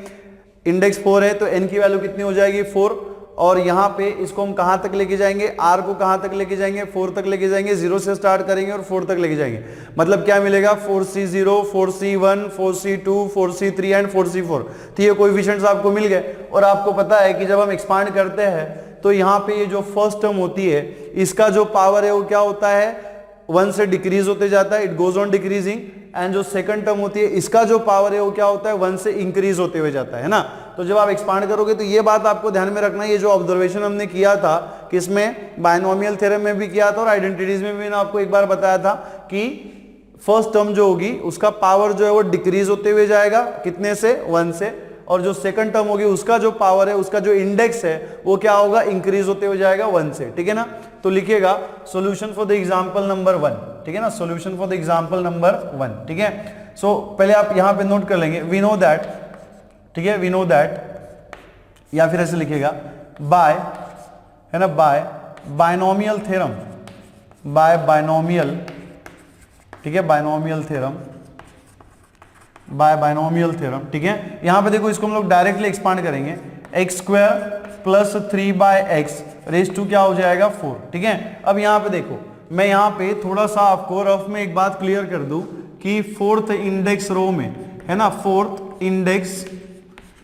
इंडेक्स 4 है तो n की वैल्यू कितनी हो जाएगी 4, और यहाँ पे इसको हम कहाँ तक लेके जाएंगे, r को कहाँ तक लेके जाएंगे, 4 तक लेके जाएंगे, 0 से स्टार्ट करेंगे और 4 तक लेके जाएंगे। मतलब क्या मिलेगा, 4c0, 4c1, 4c2, 4c3 and 4c4। तो ये कोएफिशिएंट्स आपको मिल गए। और आपको पता है कि जब हम एक्सपांड करते हैं तो यहाँ पे ये जो फर्स्ट टर्म होती है इसका जो पावर है वो क्या होता है, 1 से डिक्रीज होते जाता है, it goes on decreasing. And जो सेकंड टर्म होती है इसका जो पावर है वो क्या होता है, 1 से इंक्रीज होते हुए जाता है ना। तो जब आप एक्सपांड करोगे तो ये बात आपको ध्यान में रखना है, ये जो ऑब्जर्वेशन हमने किया था किसमें, बाइनोमियल थ्योरम में भी किया था और आइडेंटिटीज में भी मैंने आपको एक बार बताया था कि फर्स्ट टर्म जो होगी उसका पावर जो है वो डिक्रीज होते हुए जाएगा, कितने से, 1 से, और जो सेकंड टर्म होगी उसका जो पावर है, उसका जो इंडेक्स है वो क्या होगा, इंक्रीज होते हुए जाएगा 1 से, ठीक है ना। तो लिखिएगा solution for the example number 1, ठीक है ना, solution for the example number 1, ठीक है। सो पहले आप यहां पे नोट कर लेंगे, वी नो दैट, ठीक है, वी नो दैट, या फिर ऐसे लिखिएगा बाय, है ना, by binomial theorem, by binomial, ठीक है, binomial theorem, by binomial theorem, ठीक है। यहां पे देखो इसको हम लोग डायरेक्टली एक्सपांड करेंगे, x square plus 3/x raise to क्या हो जाएगा 4, ठीक है। अब यहां पे देखो मैं यहां पे थोड़ा सा आपको रफ में एक बात क्लियर कर दूं कि फोर्थ इंडेक्स रो में, है ना, फोर्थ इंडेक्स,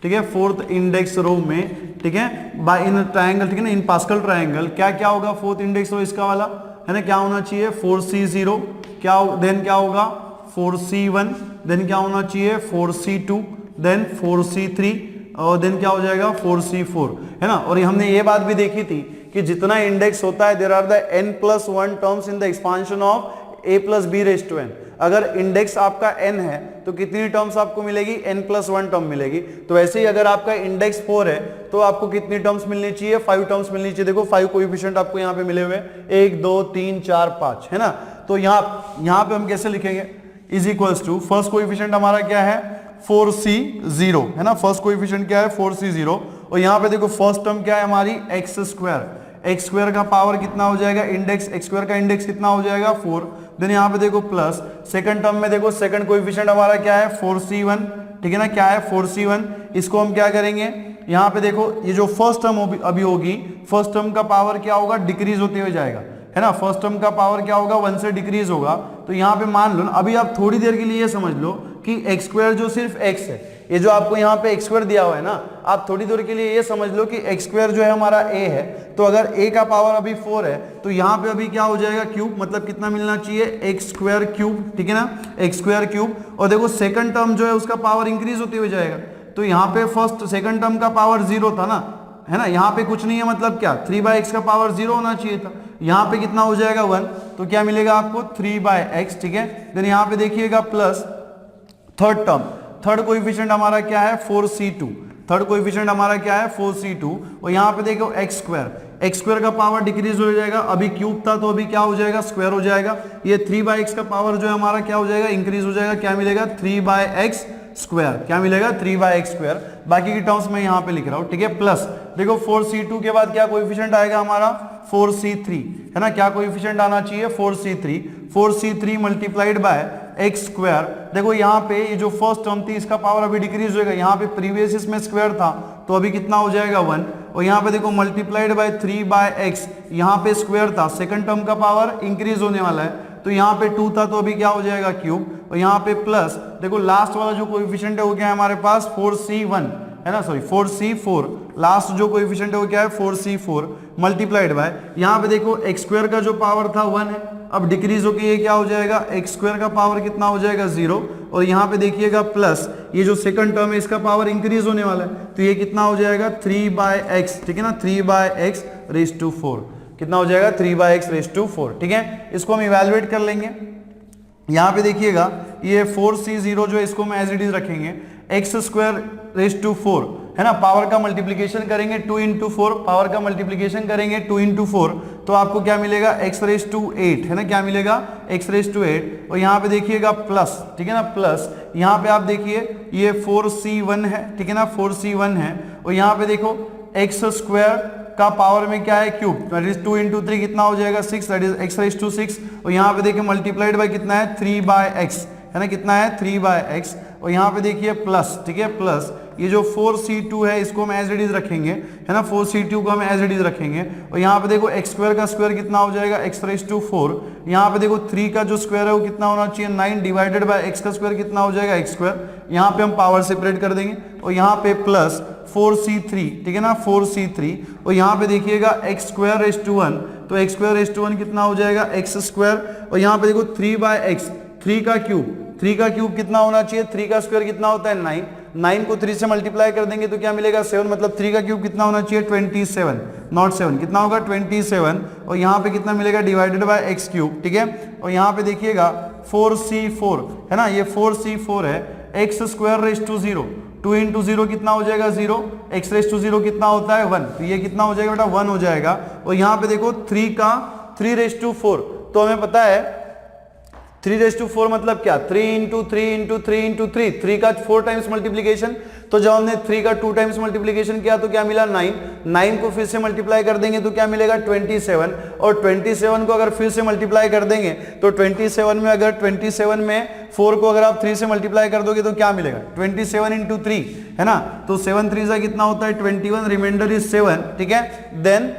ठीक है, फोर्थ इंडेक्स रो में, ठीक है, बाय इन ट्रायंगल, ठीक है ना, इन पास्कल ट्रायंगल क्या क्या होगा, फोर्थ इंडेक्स रो इसका वाला, है ना, क्या होना चाहिए 4c0, क्या देन क्या होगा 4c1, देन क्या होना चाहिए 4c2, देन 4c3, और देन क्या हो जाएगा 4c4, है ना। और हमने ये बात भी देखी थी कि जितना इंडेक्स होता है there are the n+1 terms in the expansion of a plus b raise to n। अगर इंडेक्स आपका n है तो कितनी टर्म्स आपको मिलेगी, n+1 टर्म मिलेगी। तो वैसे ही अगर आपका इंडेक्स 4 है तो आपको कितनी टर्म्स मिलनी चाहिए, 5 टर्म्स मिलनी चाहिए। देखो 5 कोएफिशिएंट आपको यहाँ पे मिले हुए, 1 2 3 4 5, है ना। तो यहाँ पे हम कैसे लिखेंगे, is equals to first coefficient हमारा क्या है 4c0, है ना, फर्स्ट कोएफिशिएंट क्या है 4c0, और यहाँ पे देखो फर्स्ट टर्म क्या है हमारी x स्क्वायर, x स्क्वायर का पावर कितना हो जाएगा, इंडेक्स x स्क्वायर का इंडेक्स कितना हो जाएगा 4, देन यहाँ पे देखो प्लस सेकंड टर्म में देखो सेकंड कोएफिशिएंट हमारा क्या है 4c1, ठीक है ना, क्या है 4c1। इसको हम क्या करेंगे, यहाँ पे देखो ये जो फर्स्ट टर्म अभी होगी, फर्स्ट टर्म का पावर क्या होगा, डिक्रीज होते हुए जाएगा, है ना, फर्स्ट टर्म का पावर क्या होगा 1 से डिक्रीज होगा। तो यहाँ पे मान लो अभी आप थोड़ी देर के लिए ये समझ लो कि x स्क्वायर जो सिर्फ x है, ये जो आपको यहाँ पे x स्क्वायर दिया हुआ है ना, आप थोड़ी देर के लिए ये समझ लो कि x स्क्वायर जो है हमारा a है, तो अगर a का पावर अभी 4 है तो यहाँ पे अभी क्या हो जाएगा क्यूब, मतलब कितना मिलना चाहिए x स्क्वायर क्यूब, ठीक है ना, x स्क्वायर क्यूब। और देखो सेकंड टर्म जो है उसका पावर इंक्रीज होते हुए जाएगा, तो यहाँ पे फर्स्ट सेकंड टर्म का पावर 0 था ना, है ना, यहाँ पे कुछ नहीं है, मतलब क्या 3/x का पावर 0 होना चाहिए था, यहाँ पे कितना हो जाएगा 1, तो क्या मिलेगा आपको 3/x, ठीक है। देन यहाँ पे देखिएगा plus third term, third coefficient हमारा क्या है 4c2, थर्ड कोएफिशिएंट हमारा क्या है 4c2, और यहाँ पे देखो x स्क्वायर का पावर डिक्रीज हो जाएगा, अभी क्यूब था तो अभी क्या हो जाएगा स्क्वायर हो जाएगा, ये 3/x का पावर जो है हमारा क्या हो जाएगा इंक्रीज हो जाएगा, क्या मिलेगा 3/x स्क्वायर, क्या मिलेगा 3/x स्क्वायर। बाकी की टर्म्स मैं यहाँ पे लिख रहा हूँ, ठीक है। प्लस देखो 4c2 के बाद क्या कोएफिशिएंट आएगा हमारा 4c3, है ना, क्या कोएफिशिएंट आना चाहिए 4c3, 4c3 multiplied by x square. देखो यहाँ पे ये जो फर्स्ट टर्म थी इसका पावर अभी डिक्रीज होएगा, यहाँ पे प्रीवियस इसमें स्क्वायर था तो अभी कितना हो जाएगा 1, और यहाँ पे देखो मल्टीप्लाइड बाय 3 बाय एक्स, यहाँ पे स्क्वायर था, सेकंड टर्म का पावर इंक्रीज होने वाला है तो यहाँ पे 2 था तो अभी क्या हो जाएगा क्यूब, और यहाँ पे प्लस, देखो लास्ट वाला जो कोएफिशिएंट है वो क्या है हमारे पास 4c1, है ना, सॉरी 4c4, लास्ट जो कोएफिशिएंट है वो क्या है 4c4 मल्टीप्लाइड बाय, यहाँ पे देखो एक्स स्क्वायर का जो पावर था 1 है, अब डिक्रीज होके ये क्या हो जाएगा एक्स स्क्वायर का पावर कितना हो जाएगा 0, और यहाँ पे देखिएगा प्लस ये जो सेकंड टर्म है इसका पावर इंक्रीज होने वाला है तो ये कितना हो जाएगा 3 बाय एक्स, ठीक है ना, 3 बाय एक्स रेज टू 4, कितना हो जाएगा 3 बाय एक्स रेज टू 4, ठीक है। इसको हम इवेलुएट कर लेंगे, यहाँ पे देखिएगा ये 4c0 जो है इसको हम एज इट इज रखेंगे, एक्स स्क्वायर रेज टू 4, है ना, पावर का मल्टीप्लीकेशन करेंगे 2 इंटू 4, पावर का मल्टीप्लीकेशन करेंगे 2 इंटू 4 तो आपको क्या मिलेगा x रेज टू 8, है ना, क्या मिलेगा x रेज टू 8, और यहाँ पे देखिएगा प्लस, ठीक है ना, प्लस यहाँ पे आप देखिए ये 4c1 है, ठीक है ना, 4c1 है, और यहाँ पे देखो x स्क्वायर का पावर में क्या है क्यूब, दैट इज 2 इंटू 3 कितना हो जाएगा 6, that is x raise to 6, और यहाँ पे देखिए मल्टीप्लाइड बाय कितना है 3 बाय एक्स, है ना, कितना है 3 बाय एक्स, और यहाँ पे देखिए प्लस, ठीक है, प्लस ये जो 4c2 है इसको हम एज इट इज रखेंगे, है ना, 4c2 को हम एज इट इज रखेंगे, और यहाँ पे देखो एक्स स्क्वायर का स्क्वायर कितना हो जाएगा x रेज टू 4, यहाँ पे देखो 3 का जो स्क्वायर है वो कितना होना चाहिए 9 डिवाइडेड बाय x का स्क्वायर कितना हो जाएगा x स्क्वायर, यहाँ पे हम पावर सेपरेट कर देंगे, और यहाँ पे प्लस 4c3, ठीक है ना, 4c3, और यहाँ पे देखिएगा x स्क्वायर रेज टू 1 तो x स्क्वायर रेज टू 1 कितना हो जाएगा x स्क्वायर, और यहाँ पे देखो 3 बाय एक्स, 3 का क्यूब कितना होना चाहिए, 3 का स्क्वायर कितना होता है 9, 9 को 3 से मल्टीप्लाई कर देंगे तो क्या मिलेगा 7, मतलब 3 का क्यूब कितना होना चाहिए 27, नॉट 7, कितना होगा 27, और यहाँ पे कितना मिलेगा डिवाइडेड बाय एक्स क्यूब, ठीक है, और यहाँ पे देखिएगा 4c4, है ना, ये 4c4 है, x square raise to 0, 2 into 0 कितना हो जाएगा 0, एक्स रेज टू 0 कितना होता है 1, तो ये कितना हो जाएगा बेटा 1 हो जाएगा, और यहाँ पे देखो 3 रेज टू 4, तो हमें पता है 3 रेज टू 4 मतलब क्या 3 इंटू 3 इंटू 3 इंटू 3, 3 का 4 टाइम्स मल्टीप्लीकेशन, तो जब हमने 3 का 2 टाइम्स मल्टीप्लीकेशन किया तो क्या मिला 9, 9 को फिर से मल्टीप्लाई कर देंगे तो क्या मिलेगा 27, और 27 को अगर फिर से मल्टीप्लाई कर देंगे तो 27 में अगर 27 में 4 को अगर आप 3 से मल्टीप्लाई कर दोगे तो क्या मिलेगा 27 इंटू 3, है ना, तो 7 3 कितना होता है 21, रिमाइंडर इज 7, ठीक है, देन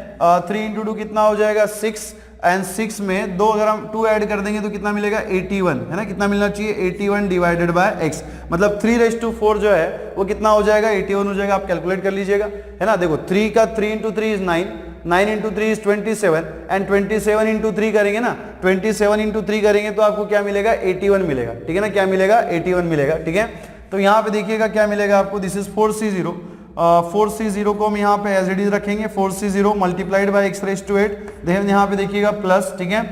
3 इंटू 2 कितना हो जाएगा 6, एंड 6 में 2 अगर हम 2 ऐड कर देंगे तो कितना मिलेगा 81, है ना, कितना मिलना चाहिए 81 डिवाइडेड बाय x, मतलब 3 रेज टू 4 जो है वो कितना हो जाएगा 81 हो जाएगा, आप कैलकुलेट कर लीजिएगा, है ना, देखो 3 का 3 into 3 is 9, 9 into 3 is 27, and 27 into 3 करेंगे ना, 27 इंटू 3 करेंगे तो आपको क्या मिलेगा 81 मिलेगा, ठीक है ना, क्या मिलेगा 81 मिलेगा, ठीक है, तो यहाँ पे देखिएगा क्या मिलेगा आपको, दिस इज 4c0, 4c0 को हम यहाँ पे एज इट इज रखेंगे, 4c0 multiplied by x raise to 8, then यहाँ पे देखिएगा प्लस, ठीक है,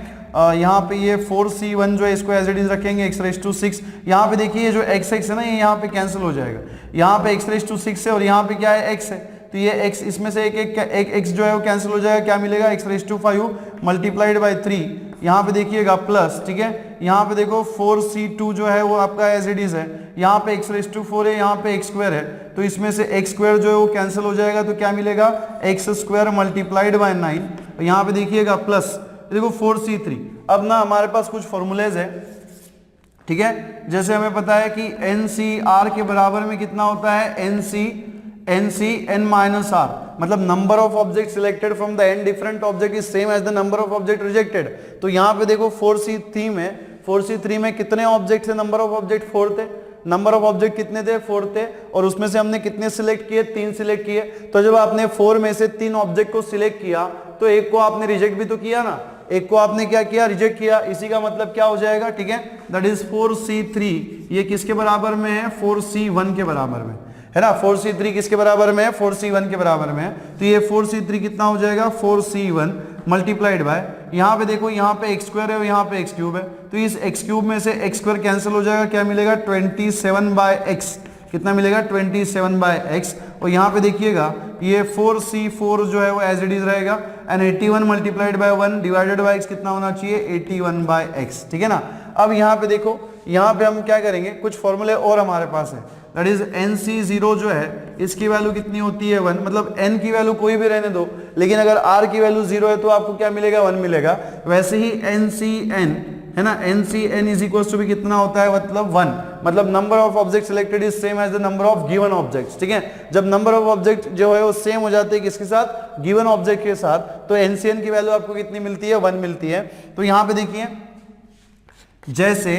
यहाँ पे ये 4c1 जो है इसको एज इट इज रखेंगे x रेज टू 6, यहाँ पे देखिए ये जो x है ना ये यहाँ पे कैंसिल हो जाएगा, यहाँ पे x रेज टू 6 है और यहाँ पे क्या है x है, तो ये x इसमें से एक x जो है वो कैंसिल हो जाएगा, क्या मिलेगा x raise to 5 multiplied by 3, यहाँ पे देखिएगा प्लस, ठीक है, यहाँ पे देखो 4c2 जो है वो आपका एज इट इज है, यहाँ पे x रेज टू 4 है, यहाँ पे x स्क्वायर है, तो इसमें से x स्क्वायर जो है वो कैंसिल हो जाएगा तो क्या मिलेगा x स्क्वायर मल्टीप्लाइड बाय 9, यहाँ पे देखिएगा प्लस, देखो 4c3, अब ना हमारे पास कुछ फॉर्मूलेज है, ठीक है, जैसे हमें पता है कि NCR के बराबर में कितना होता है NC n माइनस r, मतलब number of object selected from the n different object is same as the number of object rejected, तो यहाँ पे देखो 4c3 में कितने ऑब्जेक्ट थे, नंबर ऑफ ऑब्जेक्ट 4 थे, नंबर ऑफ ऑब्जेक्ट कितने थे 4 थे, और उसमें से हमने कितने सिलेक्ट किए 3 सिलेक्ट किए, तो जब आपने 4 में से 3 ऑब्जेक्ट को सिलेक्ट किया तो एक को आपने रिजेक्ट भी तो किया ना, एक को आपने क्या किया रिजेक्ट किया, इसी का मतलब क्या हो जाएगा, ठीक है, दैट इज 4c3, ये किसके बराबर में है 4c1 के बराबर में, है ना, 4c3 किसके बराबर में है 4c1 के बराबर में है, तो ये 4c3 कितना हो जाएगा 4c1 मल्टीप्लाइड बाय, यहाँ पे देखो यहाँ पे एक्स स्क्वायर है और यहाँ पे एक्स क्यूब है, तो इस एक्स क्यूब में से एक्स स्क्वायर कैंसिल हो जाएगा, क्या मिलेगा 27 बाय एक्स, कितना मिलेगा 27 बाय एक्स, और यहाँ पे देखिएगा ये 4c4 जो है वो एज इट इज रहेगा, and 81 multiplied by 1 divided by x कितना होना चाहिए 81 बाय एक्स, ठीक है ना। अब यहाँ पे देखो, यहाँ पे हम क्या करेंगे, कुछ फॉर्मूले और हमारे पास है, दैट इज NC0 जो है इसकी वैल्यू कितनी होती है 1, मतलब n की वैल्यू कोई भी रहने दो, लेकिन अगर r की वैल्यू 0 है तो आपको क्या मिलेगा 1 मिलेगा। वैसे ही NCN है ना, NCN इज इक्वल टू भी कितना होता है मतलब 1, मतलब number of object selected is same as the number of given objects, ठीक है। जब नंबर ऑफ ऑब्जेक्ट जो है वो सेम हो जाते हैं किसके साथ, गिवन ऑब्जेक्ट के साथ, तो NCN की वैल्यू आपको कितनी मिलती है 1 मिलती है। तो यहां पे देखिए जैसे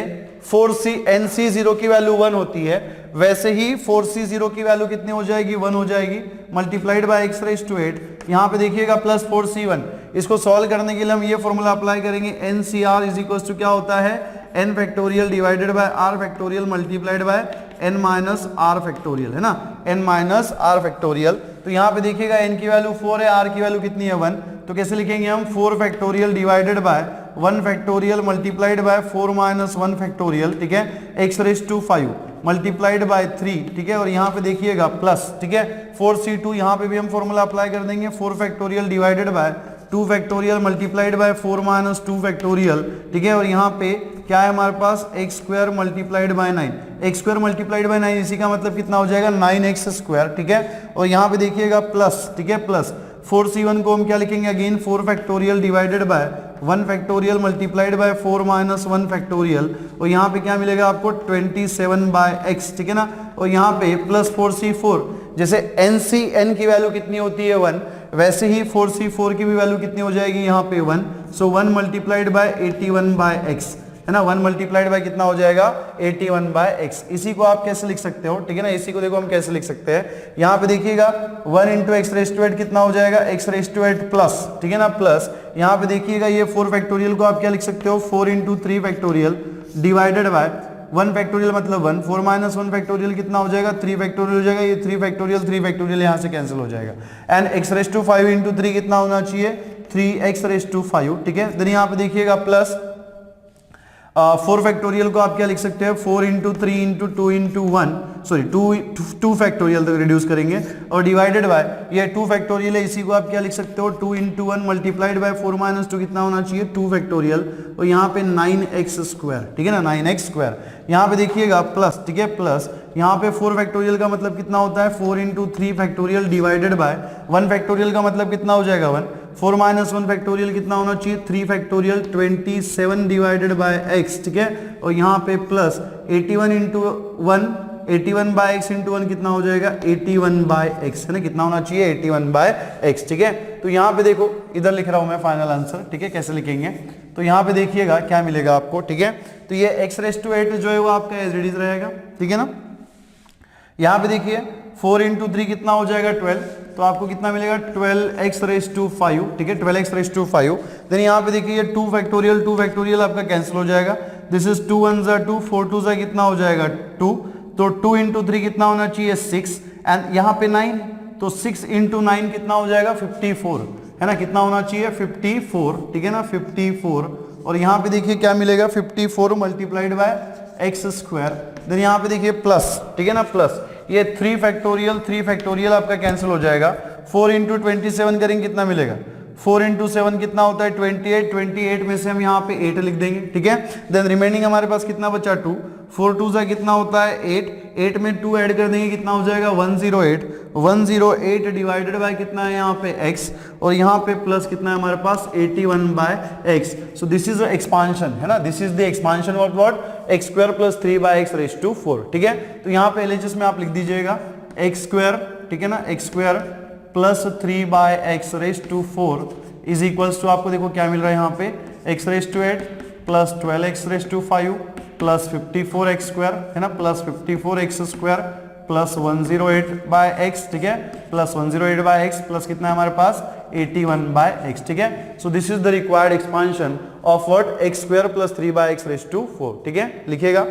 4NC0 की वैल्यू 1 होती है, वैसे ही 4C0 की वैल्यू कितनी हो जाएगी 1 हो जाएगी, multiplied by x raise to 8। यहां पे देखिएगा प्लस 4C1, इसको सॉल्व करने के लिए हम ये फॉर्मूला अप्लाई करेंगे, NCR इज इक्वल टू क्या होता है n factorial divided bye r factorial multiplied bye n minus r factorial, है ना, n माइनस r फैक्टोरियल। तो यहाँ पे देखिएगा n की वैल्यू 4 है, r की वैल्यू कितनी है 1, तो कैसे लिखेंगे हम 4 factorial divided by 1 factorial multiplied by 4 minus 1 factorial, ठीक है, x raise to 5 multiplied by 3, ठीक है, और यहाँ पे देखिएगा प्लस, ठीक है, 4C2 यहाँ पे भी हम फॉर्मूला अप्लाई कर देंगे, 4 factorial divided bye 2 factorial multiplied by 4 minus 2 factorial, ठीक है, और यहाँ पे क्या है हमारे पास x square multiplied by 9, x square multiplied by 9, इसी का मतलब कितना हो जाएगा 9x स्क्वायर, ठीक है, और यहाँ पे देखिएगा प्लस, ठीक है, प्लस 4C1 को हम क्या लिखेंगे again 4 factorial divided by 1 factorial multiplied by 4 minus 1 factorial, और यहाँ पे क्या मिलेगा आपको 27 बाय x, ठीक है ना, और यहाँ पे प्लस 4C4, जैसे NCN की वैल्यू कितनी होती है 1, वैसे ही 4C4 की भी वैल्यू कितनी हो जाएगी यहाँ पे 1, सो 1 मल्टीप्लाइड बाय 81 बाय x, है ना, 1 मल्टीप्लाइड बाय कितना हो जाएगा 81 बाय x। इसी को आप कैसे लिख सकते हो, ठीक है ना, इसी को देखो हम कैसे लिख सकते हैं, यहाँ पे देखिएगा 1 इंटू एक्स रेज़ टू 8 कितना हो जाएगा x रेज़ टू 8 प्लस, ठीक है ना, प्लस यहाँ पे देखिएगा ये 4 फैक्टोरियल को आप क्या लिख सकते हो 4 into 3 factorial divided by 1 factorial मतलब 1, 4 माइनस 1 फैक्टोरियल कितना हो जाएगा 3 फैक्टोरियल हो जाएगा, ये 3 फैक्टोरियल यहाँ से कैंसिल हो जाएगा, and x raise to 5 into 3 कितना होना चाहिए 3x रेज़ टू 5, ठीक है। देन यहाँ पे देखिएगा प्लस 4 फैक्टोरियल को आप क्या लिख सकते हैं 4 into 3 into 2 into 1, sorry 2 factorial तक रिड्यूस करेंगे, और डिवाइडेड बाय ये 2 फैक्टोरियल है, इसी को आप क्या लिख सकते हो 2 इंटू 1 मल्टीप्लाइड बाय 4 माइनस 2 कितना होना चाहिए 2 फैक्टोरियल, और यहाँ पे 9x स्क्वायर, ठीक है ना, 9x स्क्वायर। यहाँ पे देखिएगा प्लस, ठीक है, प्लस यहाँ पे 4 फैक्टोरियल का मतलब कितना होता है 4 into 3 factorial divided by 1 factorial का मतलब कितना हो जाएगा 1, 4 माइनस 1 फैक्टोरियल कितना होना चाहिए 3 फैक्टोरियल 27 डिवाइडेड बाय x, ठीक है, और यहाँ पे plus 81 into 1, 81 by x into 1 कितना हो जाएगा 81 बाय x, है ना, कितना होना चाहिए 81 बाय x, ठीक है। तो यहाँ पे देखो इधर लिख रहा हूं मैं फाइनल आंसर, ठीक है, कैसे लिखेंगे, तो यहाँ पे देखिएगा क्या मिलेगा आपको, ठीक है, तो ये x रेज़ टू 8 जो है वो आपका एज इट इज रहेगा, ठीक है ना। यहाँ पे देखिए 4 इंटू 3 कितना हो जाएगा 12, तो आपको कितना मिलेगा 12x रेज़ टू 5, ठीक है, 12x रेज़ टू 5। देन यहाँ पे देखिए 2 फैक्टोरियल आपका कैंसिल हो जाएगा, दिस इज 2 1 जा 2, 4 2 जा कितना हो जाएगा 2, तो 2 इंटू 3 कितना होना चाहिए 6, एंड यहाँ पे 9, तो 6 इंटू 9 कितना हो जाएगा 54, है ना, कितना होना चाहिए 54, ठीक है ना, 54, और यहाँ पे देखिए क्या मिलेगा 54 multiplied by x square, then यहाँ पे देखिए प्लस, ठीक है ना, प्लस ये 3 फैक्टोरियल आपका कैंसिल हो जाएगा, 4 इंटू 27 करेंगे कितना मिलेगा 4 इंटू 7 कितना होता है 28 में से हम यहाँ पे 8 लिख देंगे, ठीक है। देन रिमेनिंग हमारे पास कितना बचा 2, 4 2 जा कितना होता है 8 में 2 ऐड कर देंगे कितना हो जाएगा 108 डिवाइडेड बाय कितना है यहाँ पे x, और यहाँ पे प्लस कितना है हमारे पास 81 by x। So this is expansion, है ना, this is the expansion of what x square plus 3 by x raise to 4, ठीक है। तो यहाँ पे LHS में आप लिख दीजिएगा x स्क्वायर, ठीक है ना, x square plus 3 by x raise to 4 is equals to आपको देखो क्या मिल रहा है यहाँ पे x raise to 8 plus 12x raise to 5 plus 54x square, है ना, plus 54x square plus 108 by x, ठीक है, प्लस 108 बाय x प्लस कितना है हमारे पास 81 बाय x, ठीक है। So this is the required expansion of what x square plus 3 by x raise to 4, ठीक है, लिखिएगा।